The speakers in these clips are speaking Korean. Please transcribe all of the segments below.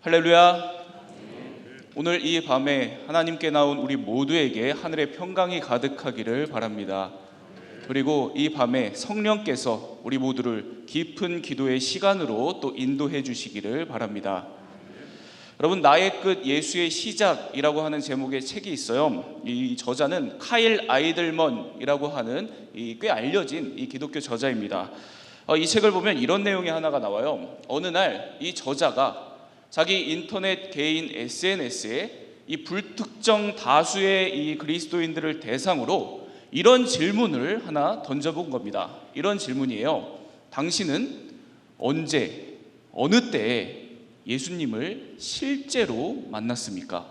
할렐루야. 오늘 이 밤에 하나님께 나온 우리 모두에게 하늘의 평강이 가득하기를 바랍니다. 그리고 이 밤에 성령께서 우리 모두를 깊은 기도의 시간으로 또 인도해 주시기를 바랍니다. 여러분, 나의 끝 예수의 시작이라고 하는 제목의 책이 있어요. 이 저자는 카일 아이들먼이라고 하는 꽤 알려진 이 기독교 저자입니다. 이 책을 보면 이런 내용이 하나가 나와요. 어느 날 이 저자가 자기 인터넷 개인 SNS에 이 불특정 다수의 이 그리스도인들을 대상으로 이런 질문을 하나 던져본 겁니다. 이런 질문이에요. 당신은 언제, 어느 때에 예수님을 실제로 만났습니까?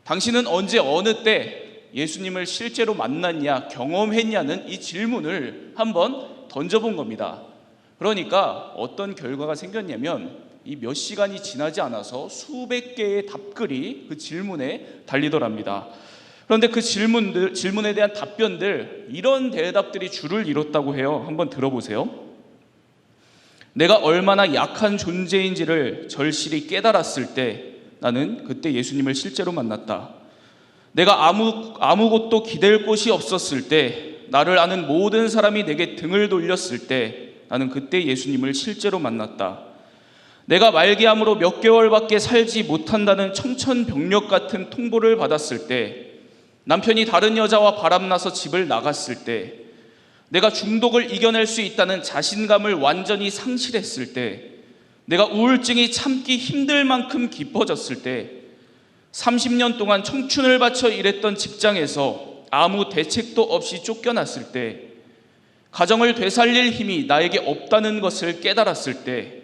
당신은 언제, 어느 때 예수님을 실제로 만났냐, 경험했냐는 이 질문을 한번 던져본 겁니다. 그러니까 어떤 결과가 생겼냐면 이 몇 시간이 지나지 않아서 수백 개의 답글이 그 질문에 달리더랍니다. 그런데 그 질문에 대한 답변들, 이런 대답들이 줄을 이뤘다고 해요. 한번 들어보세요. 내가 얼마나 약한 존재인지를 절실히 깨달았을 때 나는 그때 예수님을 실제로 만났다. 내가 아무것도 기댈 곳이 없었을 때, 나를 아는 모든 사람이 내게 등을 돌렸을 때 나는 그때 예수님을 실제로 만났다. 내가 말기암으로 몇 개월밖에 살지 못한다는 청천벽력 같은 통보를 받았을 때, 남편이 다른 여자와 바람나서 집을 나갔을 때, 내가 중독을 이겨낼 수 있다는 자신감을 완전히 상실했을 때, 내가 우울증이 참기 힘들 만큼 깊어졌을 때, 30년 동안 청춘을 바쳐 일했던 직장에서 아무 대책도 없이 쫓겨났을 때, 가정을 되살릴 힘이 나에게 없다는 것을 깨달았을 때,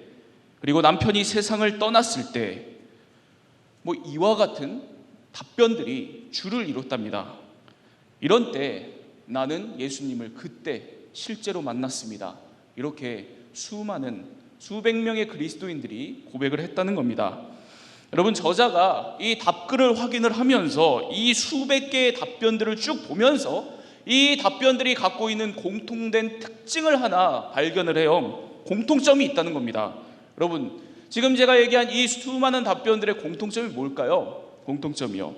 그리고 남편이 세상을 떠났을 때, 이와 같은 답변들이 줄을 이뤘답니다. 이런 때 나는 예수님을 그때 실제로 만났습니다. 이렇게 수백 명의 그리스도인들이 고백을 했다는 겁니다. 여러분, 저자가 이 답글을 확인을 하면서 이 수백 개의 답변들을 쭉 보면서 이 답변들이 갖고 있는 공통된 특징을 하나 발견을 해요. 공통점이 있다는 겁니다. 여러분, 지금 제가 얘기한 이 수많은 답변들의 공통점이 뭘까요? 공통점이요,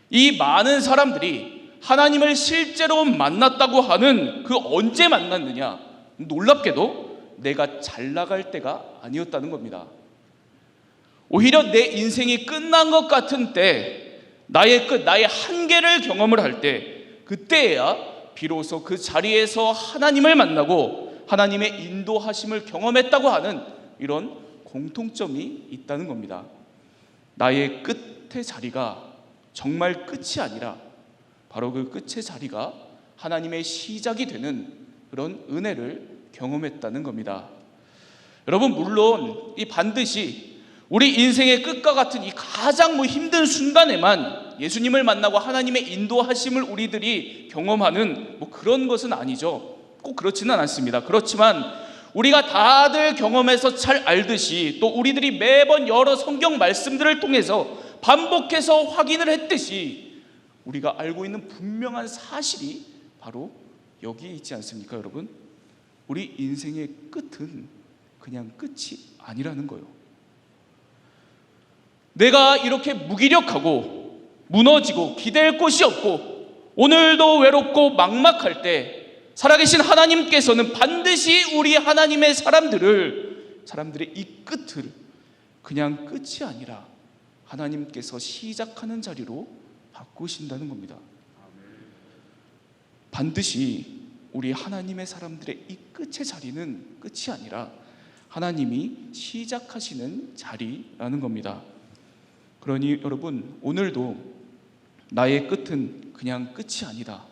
이 많은 사람들이 하나님을 실제로 만났다고 하는 그 언제 만났느냐, 놀랍게도 내가 잘 나갈 때가 아니었다는 겁니다. 오히려 내 인생이 끝난 것 같은 때, 나의 끝, 나의 한계를 경험을 할 때, 그때야 비로소 그 자리에서 하나님을 만나고 하나님의 인도하심을 경험했다고 하는 이런 공통점이 있다는 겁니다. 나의 끝의 자리가 정말 끝이 아니라 바로 그 끝의 자리가 하나님의 시작이 되는 그런 은혜를 경험했다는 겁니다. 여러분, 물론 이 반드시 우리 인생의 끝과 같은 이 가장 힘든 순간에만 예수님을 만나고 하나님의 인도하심을 우리들이 경험하는 그런 것은 아니죠. 꼭 그렇지는 않습니다. 그렇지만 우리가 다들 경험해서 잘 알듯이, 또 우리들이 매번 여러 성경 말씀들을 통해서 반복해서 확인을 했듯이, 우리가 알고 있는 분명한 사실이 바로 여기에 있지 않습니까, 여러분? 우리 인생의 끝은 그냥 끝이 아니라는 거예요. 내가 이렇게 무기력하고 무너지고 기댈 곳이 없고 오늘도 외롭고 막막할 때, 살아계신 하나님께서는 반드시 우리 하나님의 사람들의 이 끝을 그냥 끝이 아니라 하나님께서 시작하는 자리로 바꾸신다는 겁니다. 반드시 우리 하나님의 사람들의 이 끝의 자리는 끝이 아니라 하나님이 시작하시는 자리라는 겁니다. 그러니 여러분, 오늘도 나의 끝은 그냥 끝이 아니다,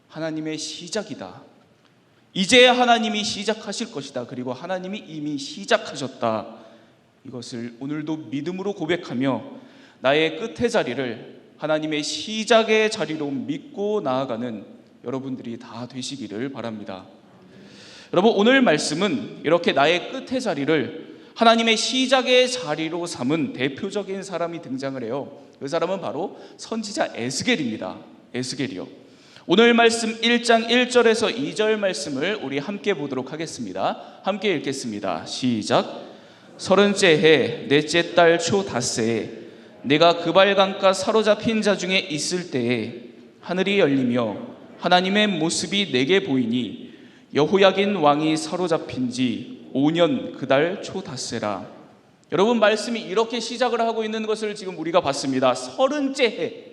하나님의 시작이다. 이제야 하나님이 시작하실 것이다. 그리고 하나님이 이미 시작하셨다. 이것을 오늘도 믿음으로 고백하며 나의 끝의 자리를 하나님의 시작의 자리로 믿고 나아가는 여러분들이 다 되시기를 바랍니다. 여러분, 오늘 말씀은 이렇게 나의 끝의 자리를 하나님의 시작의 자리로 삼은 대표적인 사람이 등장을 해요. 그 사람은 바로 선지자 에스겔입니다. 에스겔이요. 오늘 말씀 1장 1절에서 2절 말씀을 우리 함께 보도록 하겠습니다. 함께 읽겠습니다. 시작. 30째 해 넷째 달 초 닷새에 내가 그발강가 사로잡힌 자 중에 있을 때에 하늘이 열리며 하나님의 모습이 내게 보이니 여호야긴 왕이 사로잡힌 지 5년 그달 초 닷새라. 여러분, 말씀이 이렇게 시작을 하고 있는 것을 지금 우리가 봤습니다. 30째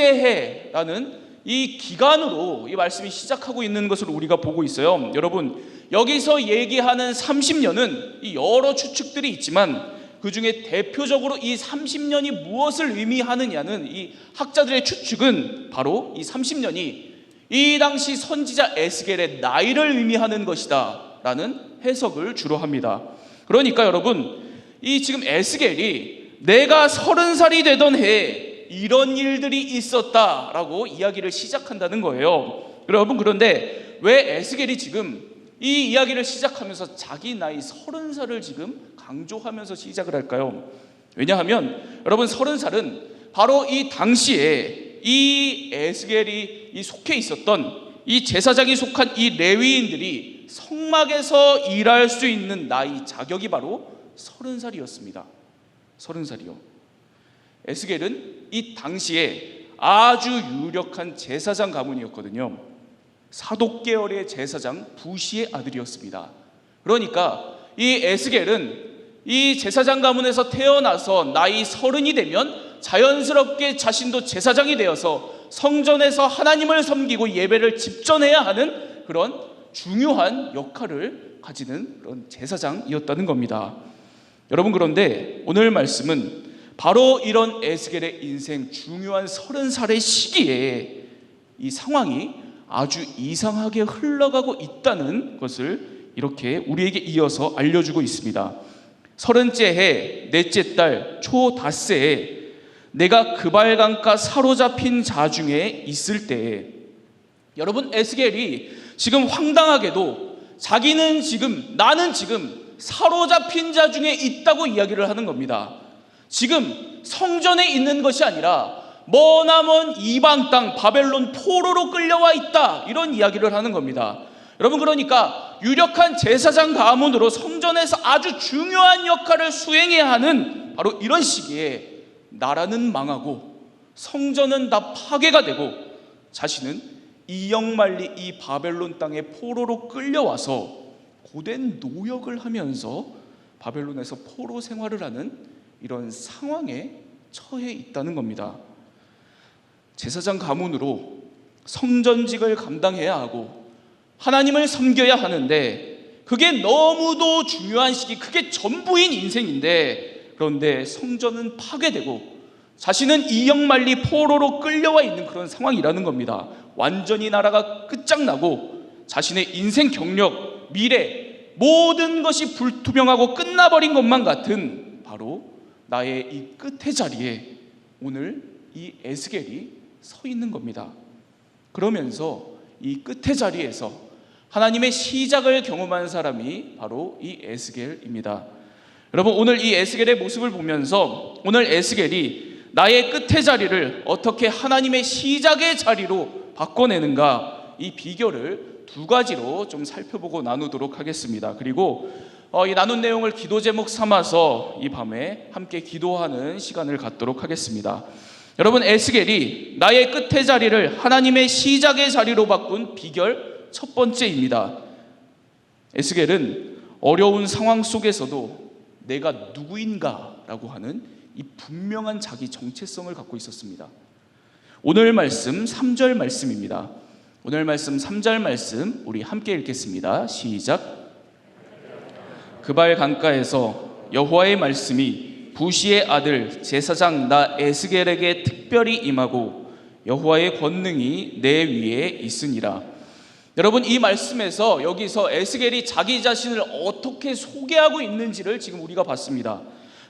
해라는 이 기간으로 이 말씀이 시작하고 있는 것을 우리가 보고 있어요. 여러분, 여기서 얘기하는 30년은 여러 추측들이 있지만 그 중에 대표적으로 이 30년이 무엇을 의미하느냐는 이 학자들의 추측은 바로 이 30년이 이 당시 선지자 에스겔의 나이를 의미하는 것이다 라는 해석을 주로 합니다. 그러니까 여러분, 이 지금 에스겔이 내가 30살이 되던 해에 이런 일들이 있었다라고 이야기를 시작한다는 거예요. 여러분, 그런데 왜 에스겔이 지금 이 이야기를 시작하면서 자기 나이 30살을 지금 강조하면서 시작을 할까요? 왜냐하면 여러분, 30살은 바로 이 당시에 이 에스겔이 속해 있었던 이 제사장이 속한 이 레위인들이 성막에서 일할 수 있는 나이, 자격이 바로 30살이었습니다. 30살이요. 에스겔은 이 당시에 아주 유력한 제사장 가문이었거든요. 사독 계열의 제사장 부시의 아들이었습니다. 그러니까 이 에스겔은 이 제사장 가문에서 태어나서 나이 30이 되면 자연스럽게 자신도 제사장이 되어서 성전에서 하나님을 섬기고 예배를 집전해야 하는 그런 중요한 역할을 가지는 그런 제사장이었다는 겁니다. 여러분, 그런데 오늘 말씀은 바로 이런 에스겔의 인생 중요한 30살의 시기에 이 상황이 아주 이상하게 흘러가고 있다는 것을 이렇게 우리에게 이어서 알려주고 있습니다. 30째 해 넷째 달 초 닷새에 내가 그발강가 사로잡힌 자 중에 있을 때에, 여러분, 에스겔이 지금 황당하게도 나는 지금 사로잡힌 자 중에 있다고 이야기를 하는 겁니다. 지금 성전에 있는 것이 아니라 머나먼 이방 땅 바벨론 포로로 끌려와 있다, 이런 이야기를 하는 겁니다. 여러분, 그러니까 유력한 제사장 가문으로 성전에서 아주 중요한 역할을 수행해야 하는 바로 이런 시기에 나라는 망하고 성전은 다 파괴가 되고 자신은 이역만리 이 바벨론 땅의 포로로 끌려와서 고된 노역을 하면서 바벨론에서 포로 생활을 하는 이런 상황에 처해 있다는 겁니다. 제사장 가문으로 성전직을 감당해야 하고 하나님을 섬겨야 하는데 그게 너무도 중요한 시기, 그게 전부인 인생인데, 그런데 성전은 파괴되고 자신은 이역만리 포로로 끌려와 있는 그런 상황이라는 겁니다. 완전히 나라가 끝장나고 자신의 인생 경력, 미래, 모든 것이 불투명하고 끝나버린 것만 같은 바로 나의 이 끝의 자리에 오늘 이 에스겔이 서 있는 겁니다. 그러면서 이 끝의 자리에서 하나님의 시작을 경험한 사람이 바로 이 에스겔입니다. 여러분, 오늘 이 에스겔의 모습을 보면서 오늘 에스겔이 나의 끝의 자리를 어떻게 하나님의 시작의 자리로 바꿔내는가, 이 비결을 두 가지로 좀 살펴보고 나누도록 하겠습니다. 그리고 이 나눈 내용을 기도 제목 삼아서 이 밤에 함께 기도하는 시간을 갖도록 하겠습니다. 여러분, 에스겔이 나의 끝의 자리를 하나님의 시작의 자리로 바꾼 비결 첫 번째입니다. 에스겔은 어려운 상황 속에서도 내가 누구인가라고 하는 이 분명한 자기 정체성을 갖고 있었습니다. 오늘 말씀 3절 말씀입니다. 오늘 말씀 3절 말씀 우리 함께 읽겠습니다. 시작. 그발 강가에서 여호와의 말씀이 부시의 아들 제사장 나 에스겔에게 특별히 임하고 여호와의 권능이 내 위에 있으니라. 여러분, 이 말씀에서 여기서 에스겔이 자기 자신을 어떻게 소개하고 있는지를 지금 우리가 봤습니다.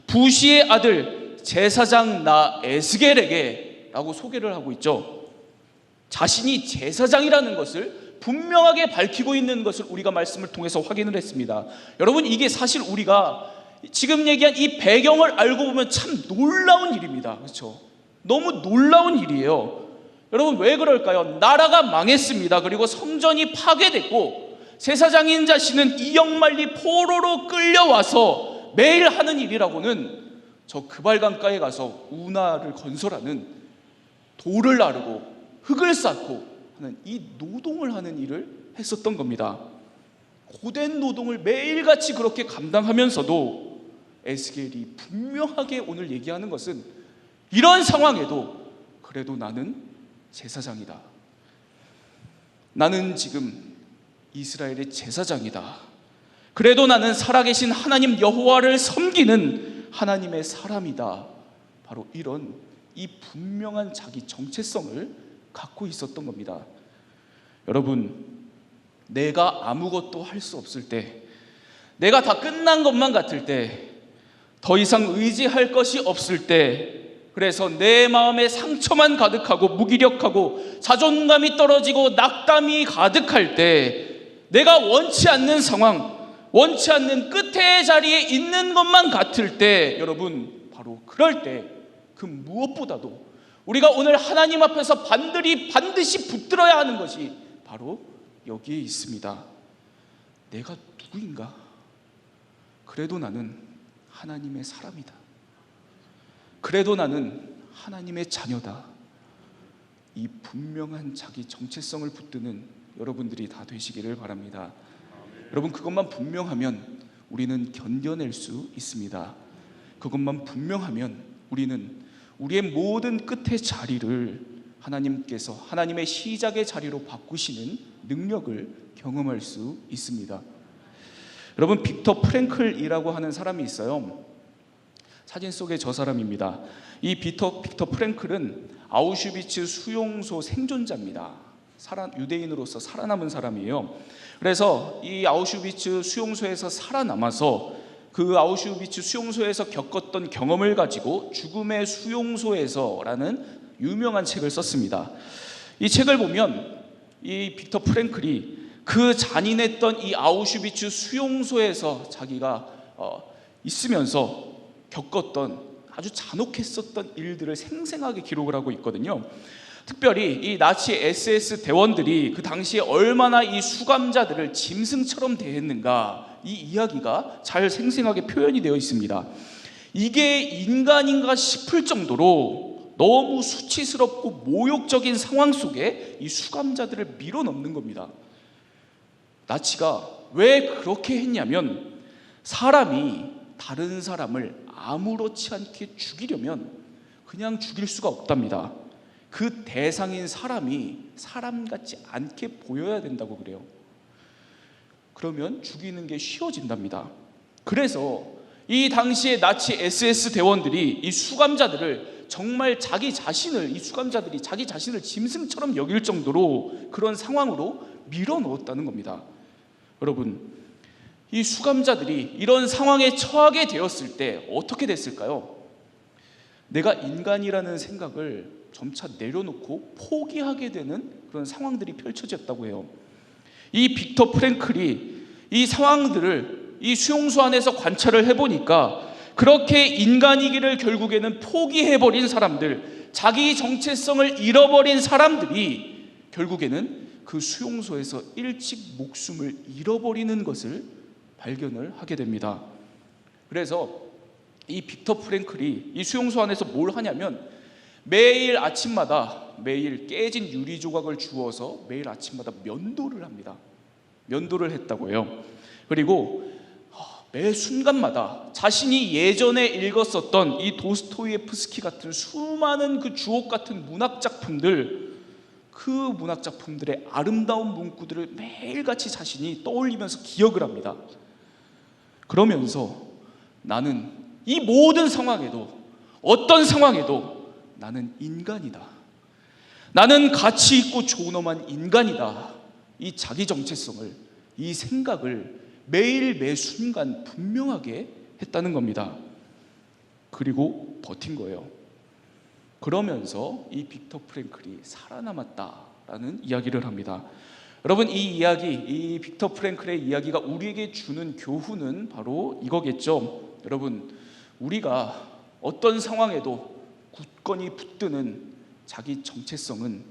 부시의 아들 제사장 나 에스겔에게 라고 소개를 하고 있죠. 자신이 제사장이라는 것을 분명하게 밝히고 있는 것을 우리가 말씀을 통해서 확인을 했습니다. 여러분, 이게 사실 우리가 지금 얘기한 이 배경을 알고 보면 참 놀라운 일입니다. 그렇죠? 너무 놀라운 일이에요. 여러분, 왜 그럴까요? 나라가 망했습니다. 그리고 성전이 파괴됐고 제사장인 자신은 이역만리 포로로 끌려와서 매일 하는 일이라고는 저 그발강가에 가서 운하를 건설하는, 돌을 나르고 흙을 쌓고 하는 이 노동을 하는 일을 했었던 겁니다. 고된 노동을 매일같이 그렇게 감당하면서도 에스겔이 분명하게 오늘 얘기하는 것은, 이런 상황에도 그래도 나는 제사장이다. 나는 지금 이스라엘의 제사장이다. 그래도 나는 살아계신 하나님 여호와를 섬기는 하나님의 사람이다. 바로 이런 이 분명한 자기 정체성을 갖고 있었던 겁니다. 여러분, 내가 아무것도 할 수 없을 때, 내가 다 끝난 것만 같을 때, 더 이상 의지할 것이 없을 때, 그래서 내 마음에 상처만 가득하고 무기력하고 자존감이 떨어지고 낙담이 가득할 때, 내가 원치 않는 상황, 원치 않는 끝의 자리에 있는 것만 같을 때, 여러분, 바로 그럴 때 그 무엇보다도 우리가 오늘 하나님 앞에서 반드시 붙들어야 하는 것이 바로 여기에 있습니다. 내가 누구인가? 그래도 나는 하나님의 사람이다. 그래도 나는 하나님의 자녀다. 이 분명한 자기 정체성을 붙드는 여러분들이 다 되시기를 바랍니다. 여러분, 그것만 분명하면 우리는 견뎌낼 수 있습니다. 그것만 분명하면 우리는 우리의 모든 끝의 자리를 하나님께서 하나님의 시작의 자리로 바꾸시는 능력을 경험할 수 있습니다. 여러분, 빅터 프랭클이라고 하는 사람이 있어요. 사진 속에 저 사람입니다. 이 빅터 프랭클은 아우슈비츠 수용소 생존자입니다. 유대인으로서 살아남은 사람이에요. 그래서 이 아우슈비츠 수용소에서 살아남아서 그 아우슈비츠 수용소에서 겪었던 경험을 가지고 죽음의 수용소에서라는 유명한 책을 썼습니다. 이 책을 보면 이 빅터 프랭클이 그 잔인했던 이 아우슈비츠 수용소에서 자기가 있으면서 겪었던 아주 잔혹했었던 일들을 생생하게 기록을 하고 있거든요. 특별히 이 나치 SS 대원들이 그 당시에 얼마나 이 수감자들을 짐승처럼 대했는가, 이 이야기가 잘 생생하게 표현이 되어 있습니다. 이게 인간인가 싶을 정도로 너무 수치스럽고 모욕적인 상황 속에 이 수감자들을 밀어넣는 겁니다. 나치가 왜 그렇게 했냐면, 사람이 다른 사람을 아무렇지 않게 죽이려면 그냥 죽일 수가 없답니다. 그 대상인 사람이 사람 같지 않게 보여야 된다고 그래요. 그러면 죽이는 게 쉬워진답니다. 그래서 이 당시에 나치 SS 대원들이 이 수감자들을 정말 이 수감자들이 자기 자신을 짐승처럼 여길 정도로 그런 상황으로 밀어넣었다는 겁니다. 여러분, 이 수감자들이 이런 상황에 처하게 되었을 때 어떻게 됐을까요? 내가 인간이라는 생각을 점차 내려놓고 포기하게 되는 그런 상황들이 펼쳐졌다고 해요. 이 빅터 프랭클이 이 상황들을 이 수용소 안에서 관찰을 해보니까, 그렇게 인간이기를 결국에는 포기해버린 사람들, 자기 정체성을 잃어버린 사람들이 결국에는 그 수용소에서 일찍 목숨을 잃어버리는 것을 발견을 하게 됩니다. 그래서 이 빅터 프랭클이 이 수용소 안에서 뭘 하냐면, 매일 아침마다 매일 깨진 유리 조각을 주워서 매일 아침마다 면도를 합니다. 면도를 했다고 해요. 그리고 매 순간마다 자신이 예전에 읽었었던 이 도스토예프스키 같은 수많은 그 주옥 같은 문학작품들, 그 문학작품들의 아름다운 문구들을 매일같이 자신이 떠올리면서 기억을 합니다. 그러면서 나는 이 모든 상황에도, 어떤 상황에도 나는 인간이다, 나는 가치 있고 존엄한 인간이다, 이 자기 정체성을, 이 생각을 매일 매 순간 분명하게 했다는 겁니다. 그리고 버틴 거예요. 그러면서 이 빅터 프랭클이 살아남았다라는 이야기를 합니다. 여러분, 이 빅터 프랭클의 이야기가 우리에게 주는 교훈은 바로 이거겠죠. 여러분, 우리가 어떤 상황에도 굳건히 붙드는 자기 정체성은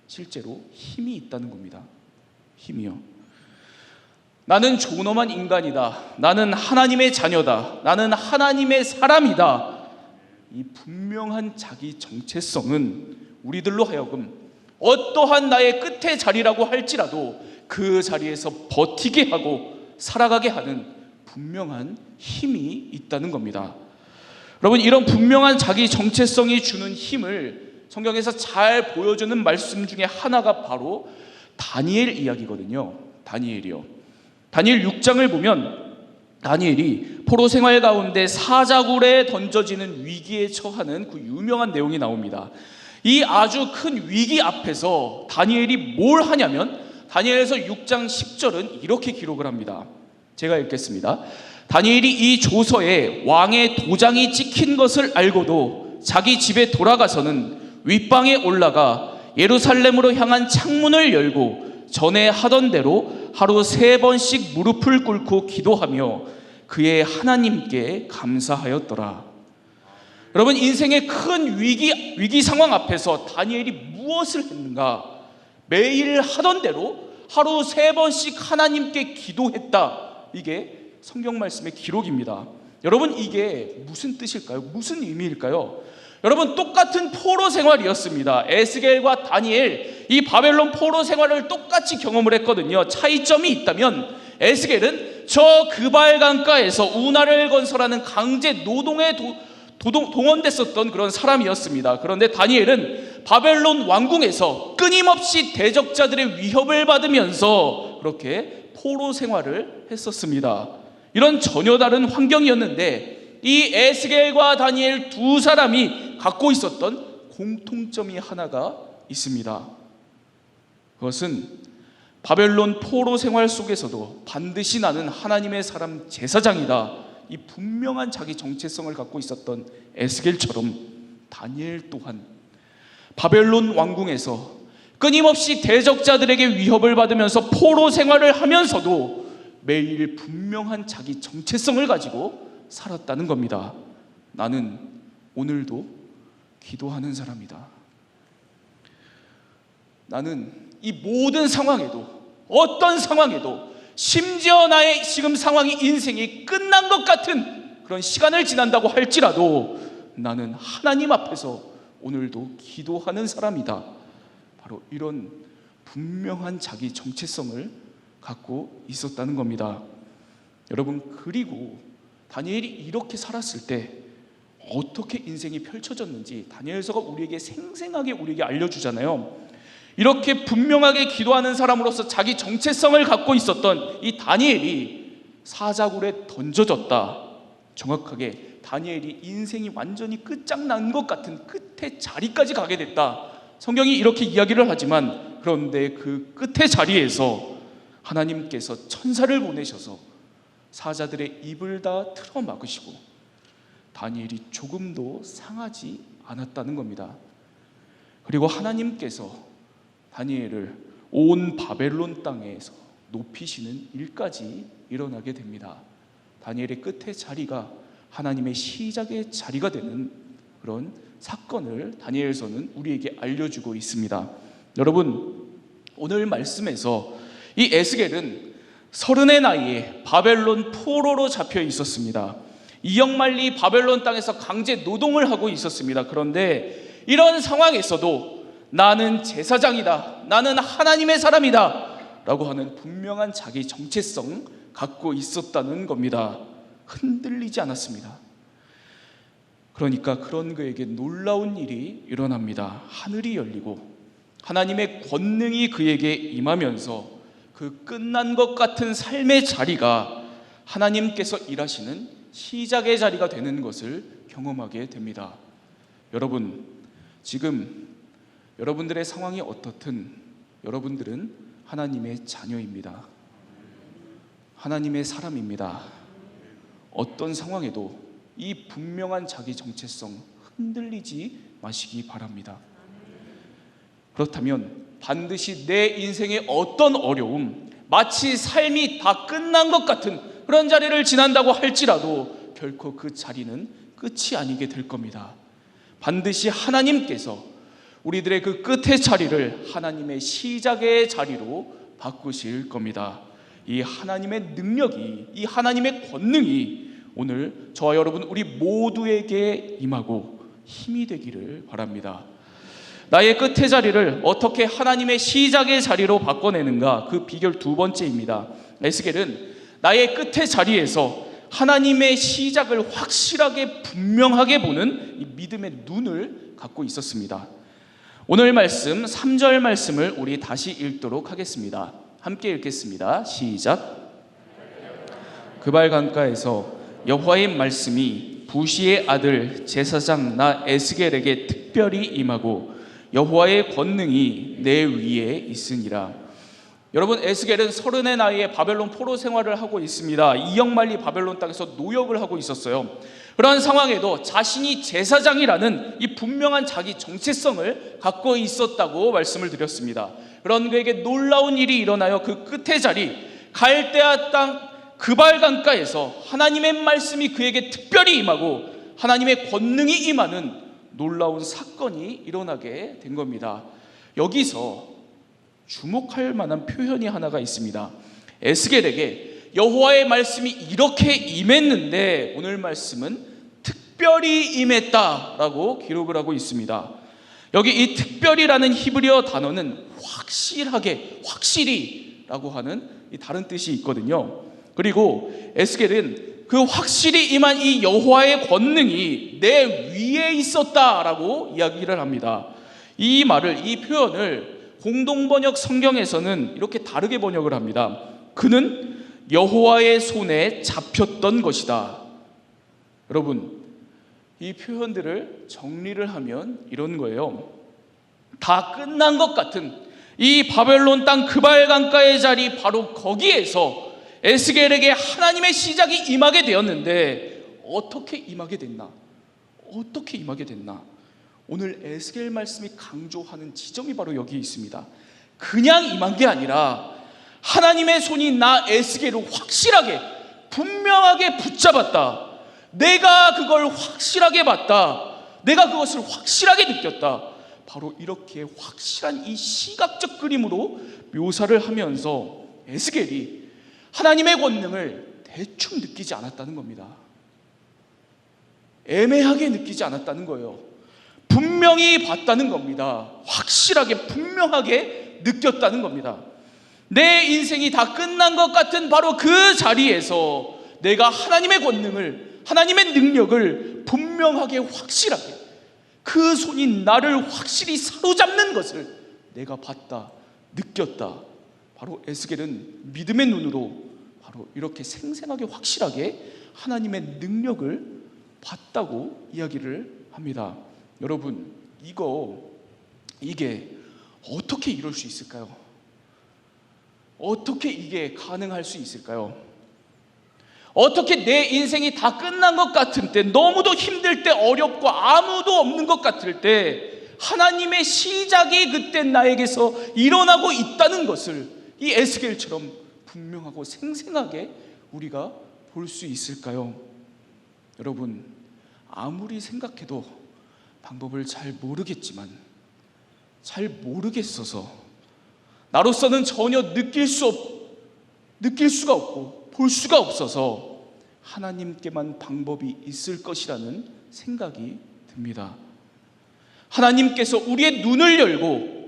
실제로 힘이 있다는 겁니다. 힘이요. 나는 존엄한 인간이다. 나는 하나님의 자녀다. 나는 하나님의 사람이다. 이 분명한 자기 정체성은 우리들로 하여금 어떠한 나의 끝의 자리라고 할지라도 그 자리에서 버티게 하고 살아가게 하는 분명한 힘이 있다는 겁니다. 여러분, 이런 분명한 자기 정체성이 주는 힘을 성경에서 잘 보여주는 말씀 중에 하나가 바로 다니엘 이야기거든요. 다니엘이요. 다니엘 6장을 보면 다니엘이 포로 생활 가운데 사자굴에 던져지는 위기에 처하는 그 유명한 내용이 나옵니다. 이 아주 큰 위기 앞에서 다니엘이 뭘 하냐면 다니엘서 6장 10절은 이렇게 기록을 합니다. 제가 읽겠습니다. 다니엘이 이 조서에 왕의 도장이 찍힌 것을 알고도 자기 집에 돌아가서는 윗방에 올라가 예루살렘으로 향한 창문을 열고 전에 하던 대로 하루 3번씩 무릎을 꿇고 기도하며 그의 하나님께 감사하였더라. 여러분, 인생의 큰 위기 상황 앞에서 다니엘이 무엇을 했는가? 매일 하던 대로 하루 3번씩 하나님께 기도했다. 이게 성경 말씀의 기록입니다. 여러분, 이게 무슨 뜻일까요? 무슨 의미일까요? 여러분, 똑같은 포로 생활이었습니다. 에스겔과 다니엘, 이 바벨론 포로 생활을 똑같이 경험을 했거든요. 차이점이 있다면 에스겔은 저 그발 강가에서 운하를 건설하는 강제 노동에 동원됐었던 그런 사람이었습니다. 그런데 다니엘은 바벨론 왕궁에서 끊임없이 대적자들의 위협을 받으면서 그렇게 포로 생활을 했었습니다. 이런 전혀 다른 환경이었는데 이 에스겔과 다니엘 두 사람이 갖고 있었던 공통점이 하나가 있습니다. 그것은 바벨론 포로 생활 속에서도 반드시 나는 하나님의 사람 제사장이다, 이 분명한 자기 정체성을 갖고 있었던 에스겔처럼 다니엘 또한 바벨론 왕궁에서 끊임없이 대적자들에게 위협을 받으면서 포로 생활을 하면서도 매일 분명한 자기 정체성을 가지고 살았다는 겁니다. 나는 오늘도 기도하는 사람이다. 나는 이 모든 상황에도, 어떤 상황에도, 심지어 나의 지금 상황이 인생이 끝난 것 같은 그런 시간을 지난다고 할지라도 나는 하나님 앞에서 오늘도 기도하는 사람이다. 바로 이런 분명한 자기 정체성을 갖고 있었다는 겁니다. 여러분, 그리고 다니엘이 이렇게 살았을 때 어떻게 인생이 펼쳐졌는지 다니엘서가 우리에게 생생하게 우리에게 알려주잖아요. 이렇게 분명하게 기도하는 사람으로서 자기 정체성을 갖고 있었던 이 다니엘이 사자굴에 던져졌다. 정확하게 다니엘이 인생이 완전히 끝장난 것 같은 끝의 자리까지 가게 됐다. 성경이 이렇게 이야기를 하지만 그런데 그 끝의 자리에서 하나님께서 천사를 보내셔서 사자들의 입을 다 틀어 막으시고 다니엘이 조금도 상하지 않았다는 겁니다. 그리고 하나님께서 다니엘을 온 바벨론 땅에서 높이시는 일까지 일어나게 됩니다. 다니엘의 끝의 자리가 하나님의 시작의 자리가 되는 그런 사건을 다니엘서는 우리에게 알려주고 있습니다. 여러분, 오늘 말씀에서 이 에스겔은 30의 나이에 바벨론 포로로 잡혀 있었습니다. 2억 말리 바벨론 땅에서 강제 노동을 하고 있었습니다. 그런데 이런 상황에서도 나는 제사장이다, 나는 하나님의 사람이다 라고 하는 분명한 자기 정체성 갖고 있었다는 겁니다. 흔들리지 않았습니다. 그러니까 그런 그에게 놀라운 일이 일어납니다. 하늘이 열리고 하나님의 권능이 그에게 임하면서 그 끝난 것 같은 삶의 자리가 하나님께서 일하시는 시작의 자리가 되는 것을 경험하게 됩니다. 여러분, 지금 여러분들의 상황이 어떻든 여러분들은 하나님의 자녀입니다. 하나님의 사람입니다. 어떤 상황에도 이 분명한 자기 정체성 흔들리지 마시기 바랍니다. 그렇다면 반드시 내 인생의 어떤 어려움, 마치 삶이 다 끝난 것 같은 그런 자리를 지난다고 할지라도 결코 그 자리는 끝이 아니게 될 겁니다. 반드시 하나님께서 우리들의 그 끝의 자리를 하나님의 시작의 자리로 바꾸실 겁니다. 이 하나님의 능력이, 이 하나님의 권능이 오늘 저와 여러분 우리 모두에게 임하고 힘이 되기를 바랍니다. 나의 끝의 자리를 어떻게 하나님의 시작의 자리로 바꿔내는가, 그 비결 두 번째입니다. 에스겔은 나의 끝의 자리에서 하나님의 시작을 확실하게 분명하게 보는 이 믿음의 눈을 갖고 있었습니다. 오늘 말씀 3절 말씀을 우리 다시 읽도록 하겠습니다. 함께 읽겠습니다. 시작. 그발 강가에서 여호와의 말씀이 부시의 아들 제사장 나 에스겔에게 특별히 임하고 여호와의 권능이 내 위에 있으니라. 여러분, 에스겔은 30의 나이에 바벨론 포로 생활을 하고 있습니다. 2억 만리 바벨론 땅에서 노역을 하고 있었어요. 그러한 상황에도 자신이 제사장이라는 이 분명한 자기 정체성을 갖고 있었다고 말씀을 드렸습니다. 그런 그에게 놀라운 일이 일어나요. 그 끝의 자리 갈대아 땅 그발 강가에서 하나님의 말씀이 그에게 특별히 임하고 하나님의 권능이 임하는 놀라운 사건이 일어나게 된 겁니다. 여기서 주목할 만한 표현이 하나가 있습니다. 에스겔에게 여호와의 말씀이 이렇게 임했는데 오늘 말씀은 특별히 임했다라고 기록을 하고 있습니다. 여기 이 특별이라는 히브리어 단어는 확실하게, 확실히라고 하는 이 다른 뜻이 있거든요. 그리고 에스겔은 그 확실히 임한 이 여호와의 권능이 내 위에 있었다라고 이야기를 합니다. 이 말을, 이 표현을 공동번역 성경에서는 이렇게 다르게 번역을 합니다. 그는 여호와의 손에 잡혔던 것이다. 여러분, 이 표현들을 정리를 하면 이런 거예요. 다 끝난 것 같은 이 바벨론 땅 그발 강가의 자리, 바로 거기에서 에스겔에게 하나님의 시작이 임하게 되었는데 어떻게 임하게 됐나? 어떻게 임하게 됐나? 오늘 에스겔 말씀이 강조하는 지점이 바로 여기 있습니다. 그냥 임한 게 아니라 하나님의 손이 나 에스겔을 확실하게, 분명하게 붙잡았다. 내가 그걸 확실하게 봤다. 내가 그것을 확실하게 느꼈다. 바로 이렇게 확실한 이 시각적 그림으로 묘사를 하면서 에스겔이 하나님의 권능을 대충 느끼지 않았다는 겁니다. 애매하게 느끼지 않았다는 거예요. 분명히 봤다는 겁니다. 확실하게, 분명하게 느꼈다는 겁니다. 내 인생이 다 끝난 것 같은 바로 그 자리에서 내가 하나님의 권능을, 하나님의 능력을 분명하게, 확실하게, 그 손이 나를 확실히 사로잡는 것을 내가 봤다, 느꼈다. 바로 에스겔은 믿음의 눈으로 바로 이렇게 생생하게, 확실하게 하나님의 능력을 봤다고 이야기를 합니다. 여러분, 이게 어떻게 이럴 수 있을까요? 어떻게 이게 가능할 수 있을까요? 어떻게 내 인생이 다 끝난 것 같은 때, 너무도 힘들 때, 어렵고 아무도 없는 것 같을 때 하나님의 시작이 그때 나에게서 일어나고 있다는 것을 이 에스겔처럼 분명하고 생생하게 우리가 볼 수 있을까요? 여러분, 아무리 생각해도 방법을 잘 모르겠어서 나로서는 전혀 느낄 수가 없고 볼 수가 없어서 하나님께만 방법이 있을 것이라는 생각이 듭니다. 하나님께서 우리의 눈을 열고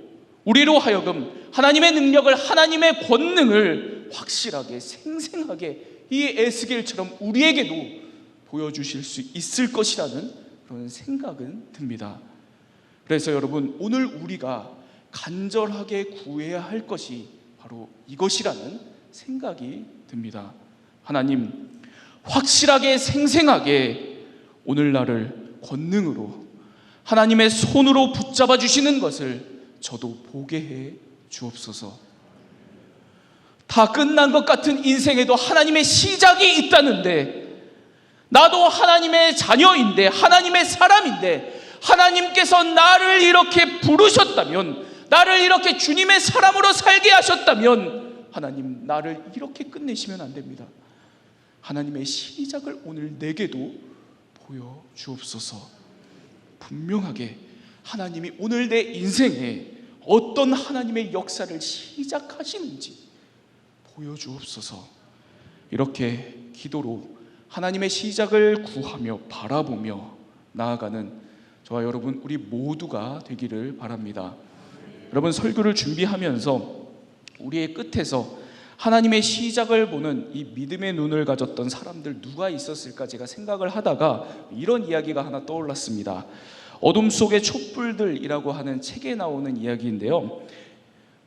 우리로 하여금 하나님의 능력을, 하나님의 권능을 확실하게, 생생하게 이 에스겔처럼 우리에게도 보여주실 수 있을 것이라는 그런 생각은 듭니다. 그래서 여러분, 오늘 우리가 간절하게 구해야 할 것이 바로 이것이라는 생각이 듭니다. 하나님, 확실하게, 생생하게 오늘 나를 권능으로, 하나님의 손으로 붙잡아 주시는 것을 저도 보게 해 주옵소서. 다 끝난 것 같은 인생에도 하나님의 시작이 있다는데, 나도 하나님의 자녀인데, 하나님의 사람인데, 하나님께서 나를 이렇게 부르셨다면, 나를 이렇게 주님의 사람으로 살게 하셨다면, 하나님, 나를 이렇게 끝내시면 안 됩니다. 하나님의 시작을 오늘 내게도 보여주옵소서. 분명하게 하나님이 오늘 내 인생에 어떤 하나님의 역사를 시작하시는지 보여주옵소서. 이렇게 기도로 하나님의 시작을 구하며 바라보며 나아가는 저와 여러분 우리 모두가 되기를 바랍니다. 여러분, 설교를 준비하면서 우리의 끝에서 하나님의 시작을 보는 이 믿음의 눈을 가졌던 사람들 누가 있었을까 제가 생각을 하다가 이런 이야기가 하나 떠올랐습니다. 어둠 속의 촛불들이라고 하는 책에 나오는 이야기인데요,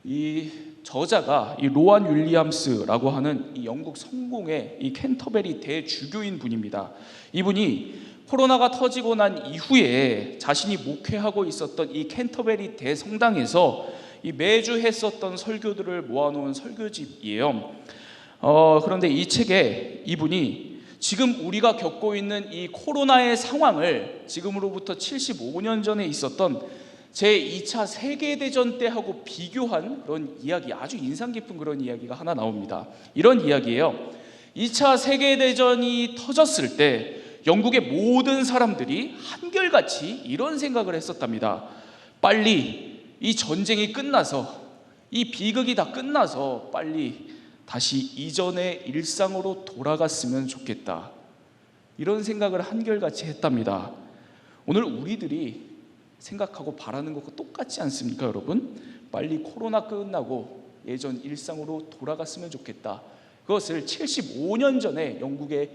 이 저자가 이 로안 윌리엄스라고 하는 이 영국 성공의 이 캔터베리 대주교인 분입니다. 이분이 코로나가 터지고 난 이후에 자신이 목회하고 있었던 이 캔터베리 대성당에서 이 매주 했었던 설교들을 모아놓은 설교집이에요. 그런데 이 책에 이분이 지금 우리가 겪고 있는 이 코로나의 상황을 지금으로부터 75년 전에 있었던 제2차 세계대전 때하고 비교한 그런 이야기, 아주 인상 깊은 그런 이야기가 하나 나옵니다. 이런 이야기예요. 2차 세계대전이 터졌을 때 영국의 모든 사람들이 한결같이 이런 생각을 했었답니다. 빨리 이 전쟁이 끝나서, 이 비극이 다 끝나서 빨리 다시 이전의 일상으로 돌아갔으면 좋겠다, 이런 생각을 한결같이 했답니다. 오늘 우리들이 생각하고 바라는 것과 똑같지 않습니까, 여러분? 빨리 코로나 끝나고 예전 일상으로 돌아갔으면 좋겠다. 그것을 75년 전에 영국의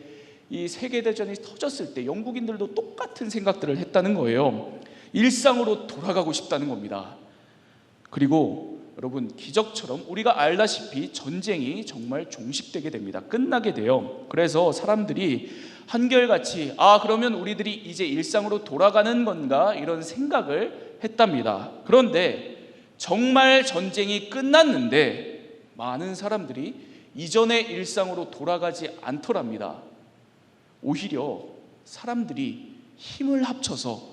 이 세계대전이 터졌을 때 영국인들도 똑같은 생각들을 했다는 거예요. 일상으로 돌아가고 싶다는 겁니다. 그리고 여러분, 기적처럼 우리가 알다시피 전쟁이 정말 종식되게 됩니다. 끝나게 돼요. 그래서 사람들이 한결같이 그러면 우리들이 이제 일상으로 돌아가는 건가, 이런 생각을 했답니다. 그런데 정말 전쟁이 끝났는데 많은 사람들이 이전의 일상으로 돌아가지 않더랍니다. 오히려 사람들이 힘을 합쳐서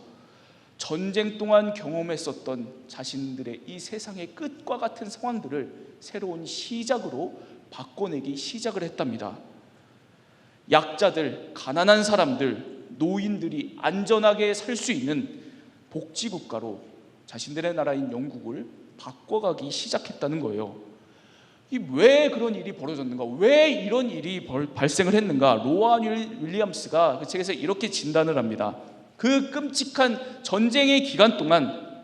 전쟁 동안 경험했었던 자신들의 이 세상의 끝과 같은 상황들을 새로운 시작으로 바꿔내기 시작을 했답니다. 약자들, 가난한 사람들, 노인들이 안전하게 살 수 있는 복지국가로 자신들의 나라인 영국을 바꿔가기 시작했다는 거예요. 왜 그런 일이 벌어졌는가? 왜 이런 일이 발생을 했는가? 로안 윌리엄스가 그 책에서 이렇게 진단을 합니다. 그 끔찍한 전쟁의 기간 동안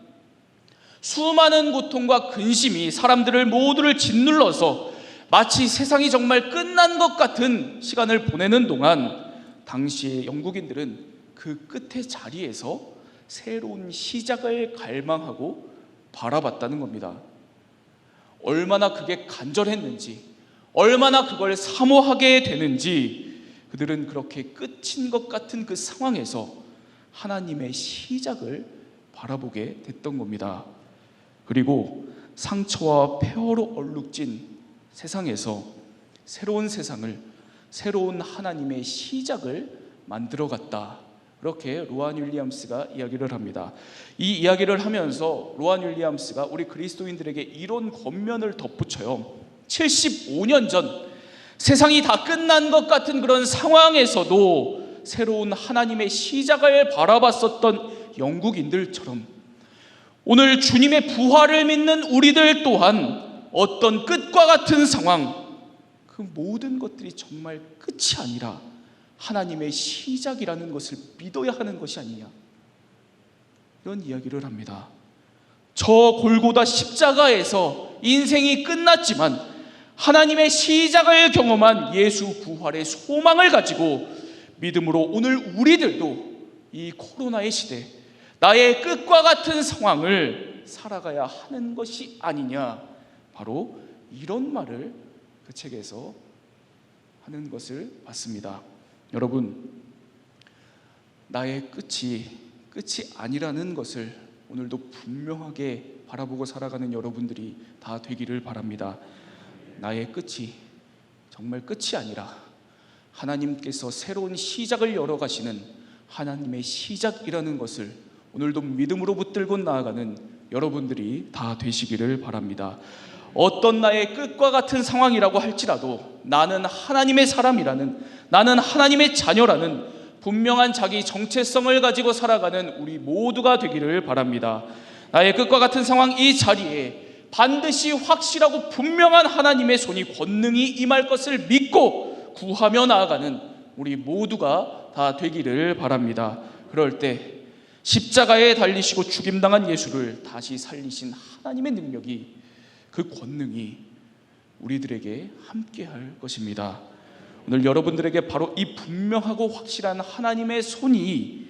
수많은 고통과 근심이 사람들을 모두를 짓눌러서 마치 세상이 정말 끝난 것 같은 시간을 보내는 동안 당시의 영국인들은 그 끝의 자리에서 새로운 시작을 갈망하고 바라봤다는 겁니다. 얼마나 그게 간절했는지, 얼마나 그걸 사모하게 되는지 그들은 그렇게 끝인 것 같은 그 상황에서 하나님의 시작을 바라보게 됐던 겁니다. 그리고 상처와 폐허로 얼룩진 세상에서 새로운 세상을, 새로운 하나님의 시작을 만들어갔다, 그렇게 로안 윌리엄스가 이야기를 합니다. 이 이야기를 하면서 로안 윌리엄스가 우리 그리스도인들에게 이런 권면을 덧붙여요. 75년 전 세상이 다 끝난 것 같은 그런 상황에서도 새로운 하나님의 시작을 바라봤었던 영국인들처럼 오늘 주님의 부활을 믿는 우리들 또한 어떤 끝과 같은 상황, 그 모든 것들이 정말 끝이 아니라 하나님의 시작이라는 것을 믿어야 하는 것이 아니냐, 이런 이야기를 합니다. 저 골고다 십자가에서 인생이 끝났지만 하나님의 시작을 경험한 예수 부활의 소망을 가지고 믿음으로 오늘 우리들도 이 코로나의 시대, 나의 끝과 같은 상황을 살아가야 하는 것이 아니냐, 바로 이런 말을 그 책에서 하는 것을 봤습니다. 여러분, 나의 끝이 아니라는 것을 오늘도 분명하게 바라보고 살아가는 여러분들이 다 되기를 바랍니다. 나의 끝이 정말 끝이 아니라 하나님께서 새로운 시작을 열어가시는 하나님의 시작이라는 것을 오늘도 믿음으로 붙들고 나아가는 여러분들이 다 되시기를 바랍니다. 어떤 나의 끝과 같은 상황이라고 할지라도 나는 하나님의 사람이라는, 나는 하나님의 자녀라는 분명한 자기 정체성을 가지고 살아가는 우리 모두가 되기를 바랍니다. 나의 끝과 같은 상황 이 자리에 반드시 확실하고 분명한 하나님의 손이 권능이 임할 것을 믿고 구하며 나아가는 우리 모두가 다 되기를 바랍니다. 그럴 때 십자가에 달리시고 죽임당한 예수를 다시 살리신 하나님의 능력이, 그 권능이 우리들에게 함께할 것입니다. 오늘 여러분들에게 바로 이 분명하고 확실한 하나님의 손이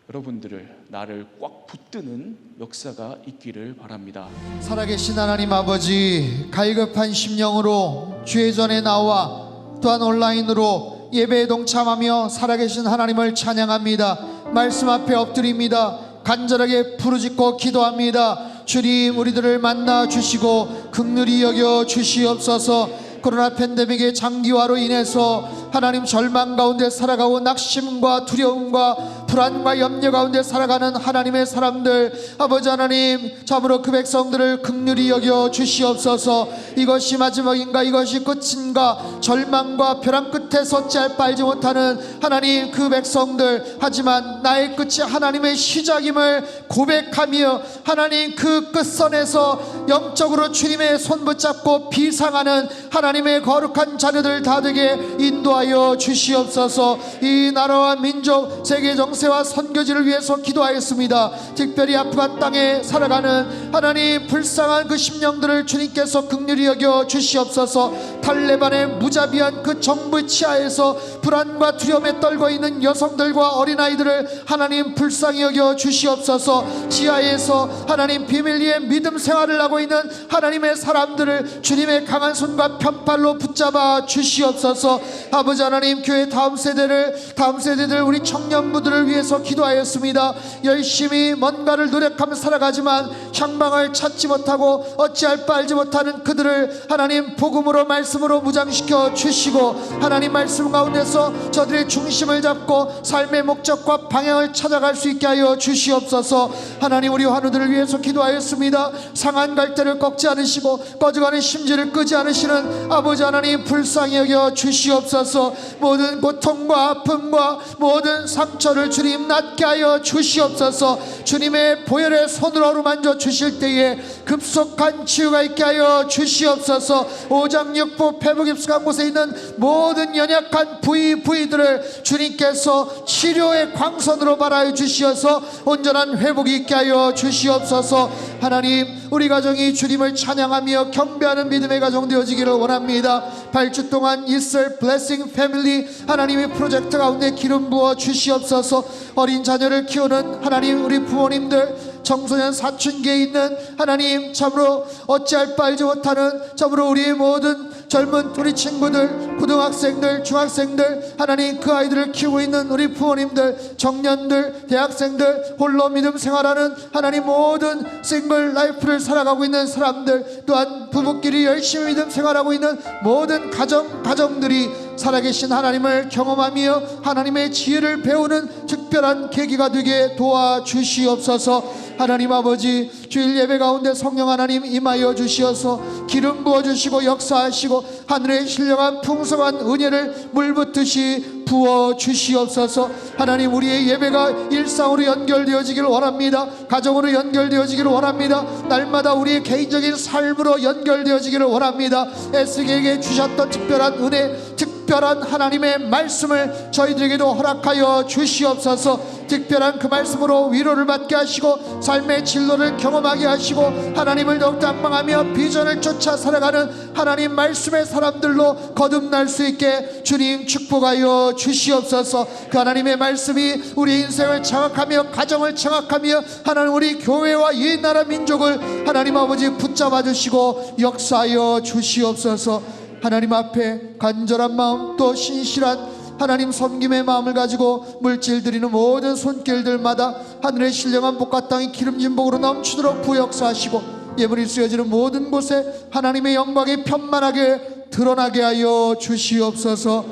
여러분들을, 나를 꽉 붙드는 역사가 있기를 바랍니다. 살아계신 하나님 아버지, 갈급한 심령으로 주의 전에 나와 또한 온라인으로 예배에 동참하며 살아계신 하나님을 찬양합니다. 말씀 앞에 엎드립니다. 간절하게 부르짖고 기도합니다. 주님, 우리들을 만나 주시고 긍휼히 여겨 주시옵소서. 코로나 팬데믹의 장기화로 인해서 하나님 절망 가운데 살아가고 낙심과 두려움과 불안과 염려 가운데 살아가는 하나님의 사람들, 아버지 하나님, 참으로 그 백성들을 긍휼히 여겨 주시옵소서. 이것이 마지막인가, 이것이 끝인가, 절망과 벼랑 끝에서 짤 빨지 못하는 하나님 그 백성들, 하지만 나의 끝이 하나님의 시작임을 고백하며 하나님 그 끝선에서 영적으로 주님의 손 붙잡고 비상하는 하나님의 거룩한 자녀들 다 되게 인도하여 주시옵소서. 이 나라와 민족, 세계 정세와 선교지를 위해서 기도하였습니다. 특별히 아프간 땅에 살아가는 하나님 불쌍한 그 심령들을 주님께서 긍휼히 여겨 주시옵소서. 탈레반의 무자비한 그 정부 치하에서 불안과 두려움에 떨고 있는 여성들과 어린아이들을 하나님 불쌍히 여겨 주시옵소서. 지하에서 하나님 비밀리에 믿음 생활을 하고 있는 하나님의 사람들을 주님의 강한 손과 편팔로 붙잡아 주시옵소서. 아버지 하나님, 교회 다음 세대들 우리 청년부들을 위해서 기도하였습니다. 열심히 뭔가를 노력하며 살아가지만 향방을 찾지 못하고 어찌할 바 알지 못하는 그들을 하나님 복음으로, 말씀으로 무장시켜 주시고 하나님 말씀 가운데서 저들의 중심을 잡고 삶의 목적과 방향을 찾아갈 수 있게 하여 주시옵소서. 하나님, 우리 환우들을 위해서 기도하였습니다. 상한 갈대를 꺾지 않으시고 꺼져가는 심지를 끄지 않으시는 아버지 하나님 불쌍히 여겨 주시옵소서. 모든 고통과 아픔과 모든 상처를 주님 낫게 하여 주시옵소서. 주님의 보혈의 손으로 어루만져 주실 때에 급속한 치유가 있게 하여 주시옵소서. 오장육부 폐부 깊숙한 곳에 있는 모든 연약한 부위들을 주님께서 치료의 광선으로 발하여 주시어서 온전한 회복이 있게 하여 주시옵소서. 하나님, 우리 가정이 주님을 찬양하며 경배하는 믿음의 가정 되어지기를 원합니다. 8주 동안 있을 블레싱 패밀리 하나님의 프로젝트 가운데 기름 부어 주시옵소서. 어린 자녀를 키우는 하나님 우리 부모님들, 청소년 사춘기에 있는 하나님, 참으로 어찌할 바 알지 못하는 참으로 우리의 모든 젊은 우리 친구들, 고등학생들, 중학생들, 하나님 그 아이들을 키우고 있는 우리 부모님들, 청년들, 대학생들, 홀로 믿음 생활하는 하나님 모든 싱글 라이프를 살아가고 있는 사람들, 또한 부부끼리 열심히 믿음 생활하고 있는 모든 가정들이 살아계신 하나님을 경험하며 하나님의 지혜를 배우는 특별한 계기가 되게 도와주시옵소서. 하나님 아버지, 주일 예배 가운데 성령 하나님 임하여 주시어서 기름 부어주시고 역사하시고 하늘의 신령한 풍성한 은혜를 물붓듯이 부어주시옵소서. 하나님, 우리의 예배가 일상으로 연결되어지기를 원합니다. 가정으로 연결되어지기를 원합니다. 날마다 우리의 개인적인 삶으로 연결되어지기를 원합니다. 에스겔에게 주셨던 특별한 은혜, 특별한 하나님의 말씀을 저희들에게도 허락하여 주시옵소서. 특별한 그 말씀으로 위로를 받게 하시고 삶의 진로를 경험하게 하시고 하나님을 더욱더 앙망하며 비전을 쫓아 살아가는 하나님 말씀의 사람들로 거듭날 수 있게 주님 축복하여 주시옵소서. 그 하나님의 말씀이 우리 인생을 장악하며 가정을 장악하며 하나님 우리 교회와 이 나라 민족을 하나님 아버지 붙잡아 주시고 역사하여 주시옵소서. 하나님 앞에 간절한 마음, 또 신실한 하나님 섬김의 마음을 가지고 물질 드리는 모든 손길들마다 하늘의 신령한 복과 땅이 기름진 복으로 넘치도록 부역사하시고 예물이 쓰여지는 모든 곳에 하나님의 영광이 편만하게 드러나게 하여 주시옵소서.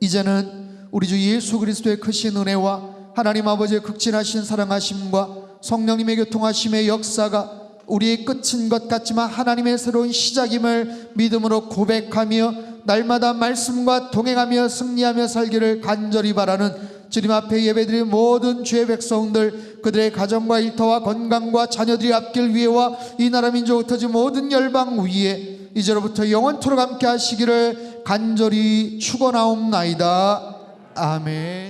이제는 우리 주 예수 그리스도의 크신 은혜와 하나님 아버지의 극진하신 사랑하심과 성령님의 교통하심의 역사가 우리의 끝인 것 같지만 하나님의 새로운 시작임을 믿음으로 고백하며 날마다 말씀과 동행하며 승리하며 살기를 간절히 바라는 주님 앞에 예배드린 모든 주의 백성들, 그들의 가정과 일터와 건강과 자녀들이 앞길 위에와 이 나라 민족 흩어진 모든 열방 위에 이제로부터 영원토록 함께 하시기를 간절히 축원하옵나이다. 아멘.